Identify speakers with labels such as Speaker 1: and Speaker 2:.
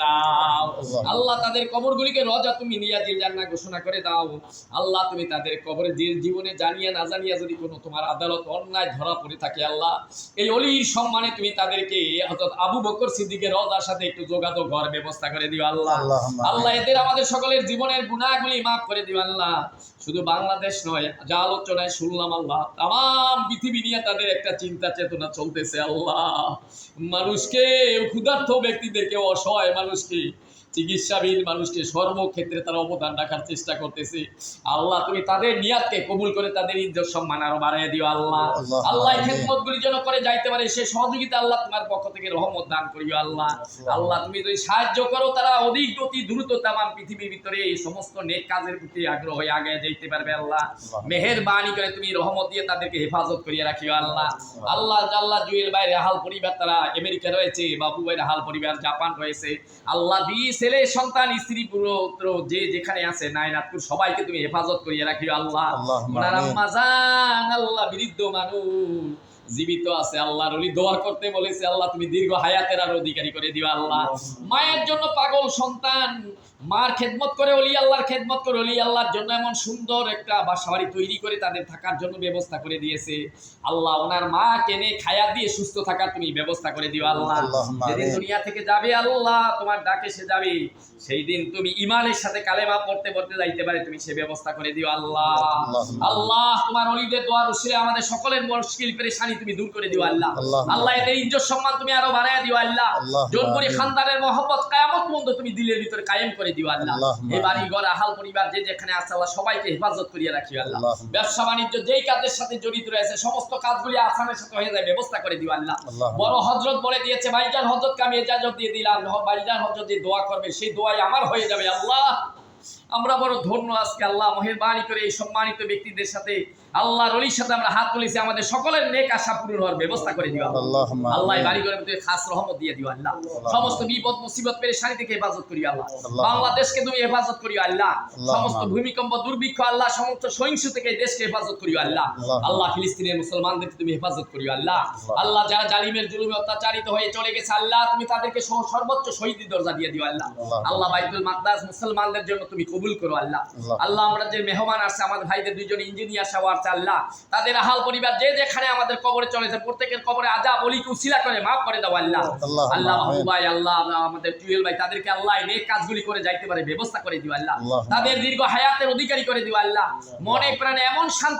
Speaker 1: দাও। আল্লাহ তাদের কবরগুলিকে রওজাতুম মিন রিয়াজিল জান্নাহ ঘোষণা করে দাও। আল্লাহ তুমি তাদের কবরে জীবনে জানিয়া না জানিয়া যদি কোনো তোমার আদালত অন্যায় ধরা পড়ে থাকে আল্লাহ, এই অলির সম্মানে তুমি তাদেরকে হযরত আবু বকর সিদ্দিকের রওজার সাথে একটু যোগাযোগ হওয়ার ব্যবস্থা করে দিও আল্লাহ। আল্লাহ এদের আমাদের সকলের জীবনের গুনাহগুলি মাফ করে দিও আল্লাহ। শুধু বাংলাদেশ নয়, যা আলোচনায় শুনলাম আল্লাহ, তাম পৃথিবী নিয়ে তাদের একটা চিন্তা চেতনা চলতেছে আল্লাহ। মানুষকে, ক্ষুধার্ত ব্যক্তিদেরকে, অসহায় মানুষকে, চিকিৎসাবিহীন মানুষকে সর্বক্ষেত্রে তারা অবদান রাখার চেষ্টা করতেছে আল্লাহ। তুমি তাদের নিয়াতকে কবুল করে তাদের ইজ্জত সম্মান আরো বাড়াইয়া দিও আল্লাহ। আল্লাহ এই খেদমতগুলি যেন করে যাইতে পারে সে সহযোগিতা আল্লাহ তোমার পক্ষ থেকে রহমত দান করিও আল্লাহ। আল্লাহ তুমি যদি সাহায্য করো তারা অধিক গতি দ্রুত তাম পৃথিবীর ভিতরে এই সমস্ত নেক কাজের প্রতি আগ্রহ হয়ে আগে যাইতে পারবে আল্লাহ। মেহেরবানি করে তুমি রহমত দিয়ে তাদেরকে হেফাজত করিয়া রাখিও আল্লাহ। আল্লাহ আল্লাহ জুয়েল ভাই রেহাল পরিবার তারা আমেরিকা রয়েছে, বাবু ভাই রেহাল পরিবার জাপান রয়েছে আল্লাহ। ছেলে সন্তান স্ত্রী পুত্র যে যেখানে আছে নাইনাতপুর সবাইকে তুমি হেফাজত করিয়া রাখিও আল্লাহ। ওনার আম্মা জান আল্লাহ বৃদ্ধ মানুষ জীবিত আছে আল্লাহর ওলি দোয়া করতে বলেছে আল্লাহ তুমি দীর্ঘ হায়াতের আর অধিকারী করে দিও আল্লাহ। মায়ের জন্য পাগল সন্তান, মার খেদমত করে ওলি আল্লাহর খেদমত করে ওলি আল্লাহর জন্য এমন সুন্দর একটা বাসাবাড়ি তৈরি করে তাদের থাকার জন্য ব্যবস্থা করে দিয়েছে আল্লাহ। ওনার মা কেনে খায়া দিয়ে সুস্থ থাকার তুমি ব্যবস্থা করে দিও আল্লাহ। যেদিন দুনিয়া থেকে যাবে আল্লাহ, তোমার ডাকে সে যাবে, সেই দিন তুমি ইমানের সাথে কালেমা পড়তে পড়তে যাইতে পারে তুমি সে ব্যবস্থা করে দিও আল্লাহ। আল্লাহ তোমার ওলিদের দোয়ার উসিলে আমাদের সকলের মুশকিল পেরেশানি তুমি দূর করে দিও আল্লাহ। আল্লাহ এদের ইজ্জত সম্মান তুমি আরো বাড়াইয়া দিও আল্লাহ। জোনপুরি খানদানের মহব্বত কিয়ামত পর্যন্ত তুমি দিলের ভিতরে কায়েম করে দিও আল্লাহ। এই বাড়ি ঘর আহাল পরিবার যে যেখানে আছে আল্লাহ সবাইকে হেফাজত করিয়া রাখিও আল্লাহ। ব্যবসা বাণিজ্য যেই কাজের সাথে জড়িত রয়েছে সমস্ত কাজগুলি আসানের সাথে হয়ে যায় ব্যবস্থা করে দিও আল্লাহ। বড় হযরত বলে দিয়েছে ভাইজান হযরতকে আমি ইজাজত দিয়ে দিলাম, ভাইজান হযরত যে দোয়া করবে সেই দোয়াই আমার হয়ে যাবে আল্লাহ। আমরা বড় ধন্য আজকে আল্লাহ মেহেরবানি করে এই সম্মানিত ব্যক্তিদের সাথে আল্লাহর ওলির সাথে আমরা হাত তুলেছি, আমাদের সকলের নেক আশা পূরণ হওয়ার ব্যবস্থা করে দিও আল্লাহ। আল্লাহ এই বাড়ি ঘরের ভিতরে খাস রহমত দিয়ে দিও আল্লাহ। সমস্ত বিপদ মুসিবত পেরেশানি থেকে হেফাজত করিও আল্লাহ। বাংলাদেশকে তুমি হেফাজত করিও আল্লাহ। সমস্ত ভূমিকম্প দুর্ভিক্ষ আল্লাহ সমস্ত সহিংসু থেকে দেশকে হেফাজত করিও আল্লাহ। আল্লাহ ফিলিস্তিনের মুসলমানদেরকে তুমি হেফাজত করিও আল্লাহ। আল্লাহ যারা জালিমের জুলুমে অত্যাচারিত হয়ে চলে গেছে আল্লাহ তুমি তাদেরকে সর্বোচ্চ শহীদি দরজা দিয়ে দিও আল্লাহ। আল্লাহ বাইতুল মাকদাস মুসলমানদের জন্য তুমি কবুল করো আল্লাহ। আল্লাহ আমরা যে মেহমান আসছে আমাদের ভাইদের দুইজন ইঞ্জিনিয়ার সাহেব আছে আল্লাহ, তাদের আহাল পরিবার যে যেখানে আমাদের কবরে চলেছে প্রত্যেকের কবরে আযাব ওলিকে উসিলা করে মাফ করে দাও আল্লাহ। আল্লাহ মাহবুব ভাই আল্লাহ আমাদের জুয়েল ভাই তাদেরকে আল্লাহ নেক কাজগুলি করে যাইতে পারে ব্যবস্থা করে দিও আল্লাহ। তাদের দীর্ঘ হায়াতের অধিকারী করে দিও আল্লাহ। মনে প্রাণে এমন শান্তি